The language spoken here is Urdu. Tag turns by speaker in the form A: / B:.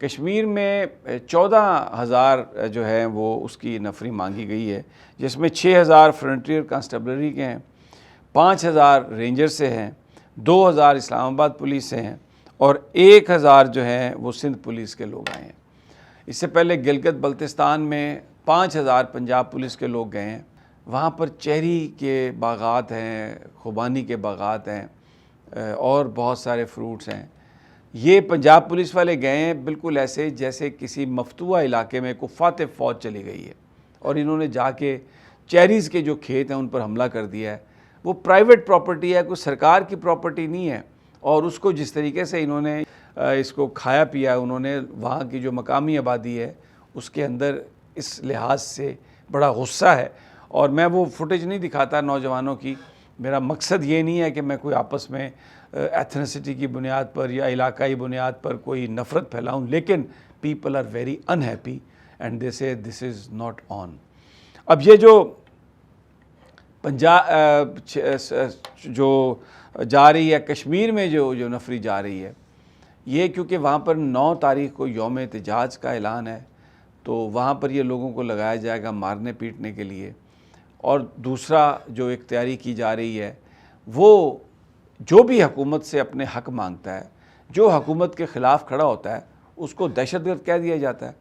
A: کشمیر میں 14,000 جو ہے وہ اس کی نفری مانگی گئی ہے، جس میں 6,000 فرنٹیئر کانسٹیبلری کے ہیں، 5,000 رینجر سے ہیں، 2,000 اسلام آباد پولیس سے ہیں اور 1,000 جو ہیں وہ سندھ پولیس کے لوگ آئے ہیں۔ اس سے پہلے گلگت بلتستان میں 5,000 پنجاب پولیس کے لوگ گئے ہیں۔ وہاں پر چیری کے باغات ہیں، خوبانی کے باغات ہیں اور بہت سارے فروٹس ہیں۔ یہ پنجاب پولیس والے گئے ہیں بالکل ایسے جیسے کسی مفتوحہ علاقے میں کوئی فاتح فوج چلی گئی ہے، اور انہوں نے جا کے چیریز کے جو کھیت ہیں ان پر حملہ کر دیا ہے۔ وہ پرائیویٹ پراپرٹی ہے، کوئی سرکار کی پراپرٹی نہیں ہے، اور اس کو جس طریقے سے انہوں نے اس کو کھایا پیا، انہوں نے وہاں کی جو مقامی آبادی ہے اس کے اندر اس لحاظ سے بڑا غصہ ہے۔ اور میں وہ فوٹیج نہیں دکھاتا نوجوانوں کی، میرا مقصد یہ نہیں ہے کہ میں کوئی آپس میں ایتھنیسٹی کی بنیاد پر یا علاقائی بنیاد پر کوئی نفرت پھیلاؤں، لیکن people are very unhappy and they say this is not on. اب یہ جو پنجاب جو جا رہی ہے کشمیر میں جو نفری جا رہی ہے، یہ کیونکہ وہاں پر 9 تاریخ کو یوم احتجاج کا اعلان ہے، تو وہاں پر یہ لوگوں کو لگایا جائے گا مارنے پیٹنے کے لیے۔ اور دوسرا جو ایک تیاری کی جا رہی ہے، وہ جو بھی حکومت سے اپنے حق مانگتا ہے، جو حکومت کے خلاف کھڑا ہوتا ہے، اس کو دہشت گرد کہہ دیا جاتا ہے۔